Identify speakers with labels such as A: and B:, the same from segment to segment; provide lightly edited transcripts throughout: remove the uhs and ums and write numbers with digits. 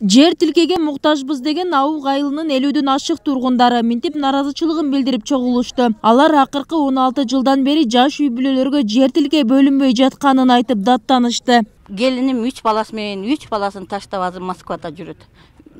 A: Жер тилкеге муктажбыз деген Ауық айылынын 50ден ашык тургундары минтип наразычылыгын билдирип чогулушту. Алар акыркы 16 жылдан бери жаш үй бүлөлөргө жер тилке бөлүнбөй жатканын айтып даттанышты.
B: Келиним 3 баласы менен 3 баласын таштап азыр Москвада жүрөт.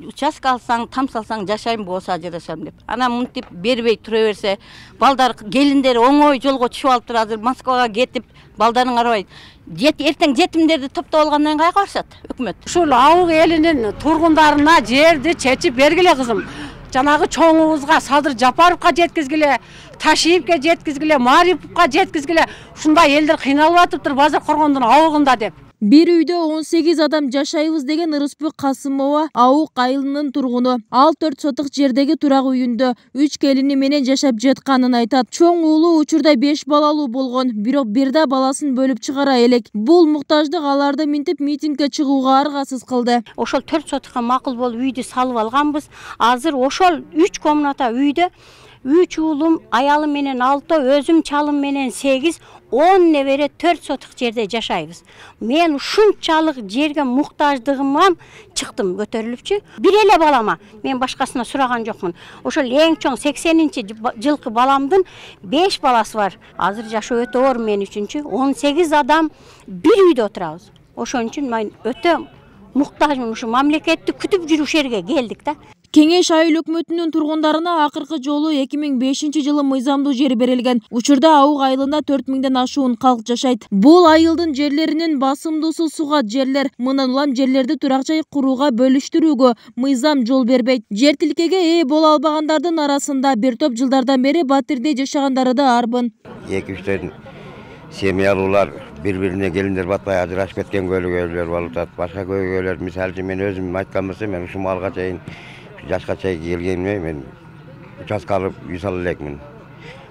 B: Участка алсаң, там салсаң жашайм болса жашайм деп. Ана мынтип бербей тура берсе, балдар келиндер оңой жолго түшүп алыптыр, азыр Москвага кетип, балдарын карабайт. Эртең жетимдерди топтоп алгандан кайга барышат өкмөт?
C: Ушул Ауық элинин тургундарына жерди чечип бергиле кызым. Жанагы чоңубузга Садыр Жапаровго жеткизгиле, Ташиевге жеткизгиле, Мариповго жеткизгиле. Ушундай элдер кыйналып атыптыр базар коргондун Ауығында деп.
A: Bir үйдө 18 адам жашайбыз деген Ырысбек Касымова Ауық айылынын тургуну. Ал 4 сотук жердеги турак үйүндө 3 келини менен жашап жатканын айтат. Чоң уулу учурда 5 балалуу болгон, бирок бирде баласын бөлүп чыгара элек. Бул муктаждык аларды минтип митингге чыгууга аргасыз кылды.
B: Ошол 4 сотукка макул болуп үйдү салып алганбыз. Азыр ошол 3 комната үйдө 3 уулум, аялым менен 6, өзүм чалым менен 8, 10 небере 4 сотук жерде жашайбыз. Мен ушунчалык жерге муктаждыгыман чыктым көтөрүлүпчү. Бир эле балама, мен башкасына сураган жокмун. Ошол эң чоң 80-жылкы баламдын 5 баласы бар. Азыр жашоо өтө оор мен үчүнчү. 18 адам бир үйдө отурабыз. Ошон үчүн мен өтө муктажмын. Ушу мамлекетти күтүп жүрүш жерге келдик да.
A: Кеңеш айыл өкмөтүнүн тургундарына акыркы жолу 2005 жылы мыйзамдуу жер берилген. Учурда Ауық айылында 4000ден ашуун калк жашайт. Бул айылдын жерлеринин басымдуусу сугат жерлер. Мындан улам жерлерди турак жай курууга бөлүштүрүүгө мыйзам жол бербейт. Жер тилкеге ээ боло албагандардын арасында бир топ жылдардан бери батирдей жашагандары да арбын.
D: 2-3 семьялуулар бири-бирине келиндер батпай ажырашып кеткен көйлөгөлөр болуп атат. Башка көйлөгөлөр, мисалы мен өзүм айткан болсом, мен ушул малга чейин жашка чейин келгенимде мен участка алып үй сала элекмин.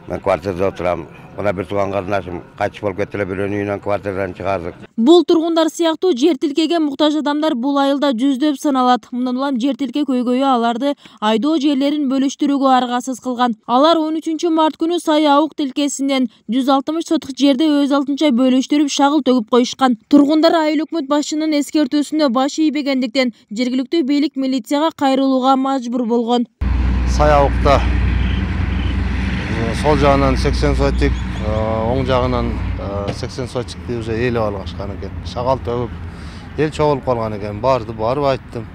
D: Мен квартирада отурам. Мына бир тууган карындашым кайтыш болуп кетти эле, бирөөнүн үйүнөн квартирадан чыгардык.
A: Бул тургундар сыяктуу жер тилкеге муктаж адамдар бул айылда жүздөп саналат. Мындан улам жер тилке көйгөйү аларды айдоо жерлерин бөлүштүрүүгө аргасыз кылган. Алар 13 март күнү Сай Ауық тилкесинен 160 сотук жерди өз алдынча бөлүштүрүп шагыл төгүп коюшкан. Тургундар айыл өкмөт башчынын эскертүүсүнө баш ийбегендиктен жергиликтүү бийлик милицияга кайрылууга мажбур болгон.
E: Сай Ауықта сол жагынан 80 сотик, оң жагынан 80 сотикти уже ээлеп алышкан экен. Шагал төгүп, эл чогулуп калган экен. Барып айттым.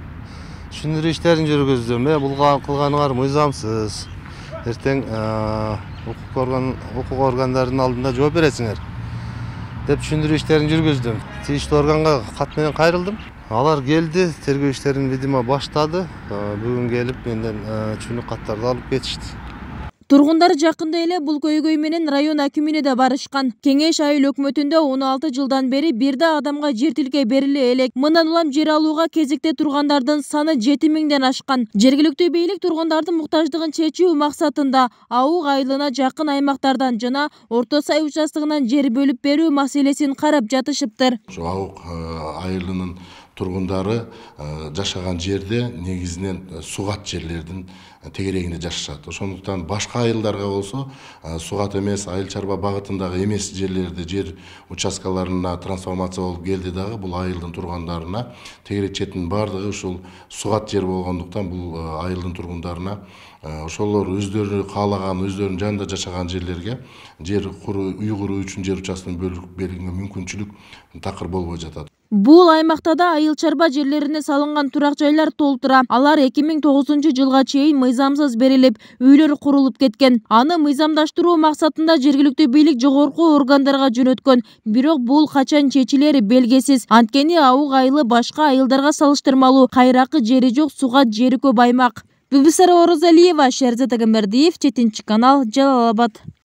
E: Түшүндүрүү иштерин жүргүздүм. Бул кылганыңар мыйзамсыз. Эртең укук органдарынын алдында жооп бересиңер деп түшүндүрүү иштерин жүргүздүм. Тийиштүү органга кат менен кайрылдым. Алар келди, тергөө иштерин видимо баштады. Бүгүн келип менден түшүнүк каттарды алып кетишти.
A: Тургундар жакында эле бул көйгөй менен район акимине да барышкан. Кеңеш айыл өкмөтүндө 16 жылдан бери бирде адамга жер тилке бериле элек. Мындан улам жер алууга кезекте тургандардын саны 7000ден ашкан. Жергиликтүү бийлик тургундардын муктаждыгын чечүү максатында Ауық айылына жакын аймактардан жана Орто Сай участогунан жер бөлүп берүү маселесин карап жатышыптыр.
F: Ауық айылынын тургундары жашаган жерде негизинен сугат жерлердин тегерегинде жашашат. Ошондуктан башка айылдарга болсо сугат эмес, айыл чарба багытындагы эмес жерлерди жер участкаларына трансформация болуп келди дагы бул айылдын тургундарына тегерек четинин баардыгы ушул сугат жер болгондуктан бул айылдын тургундарына ошолор өздөрү каалаган, өздөрүнүн жанында жашаган жерлерге жер куруу, үй куруу үчүн жер участкасын бөлүп берүүгө мүмкүнчүлүк такыр болбой жатат.
A: Бул аймактарда айыл чарба жерлерине салынган турак жайлар толтура. Алар 2009 жылга чейин мыйзамсыз берилип, үйлөр курулуп кеткен. Аны мыйзамдаштыруу максатында жергиликтүү бийлик жогорку органдарга жөнөткөн. Бирок бул качан чечилери белгисиз. Анткени Ауық айылы башка айылдарга салыштырмалуу кайракы жери жок, сугат жери көп аймак. Бибисара Оразалиева, Шерзат Агамбердиев, 7 канал, Жалал Абад.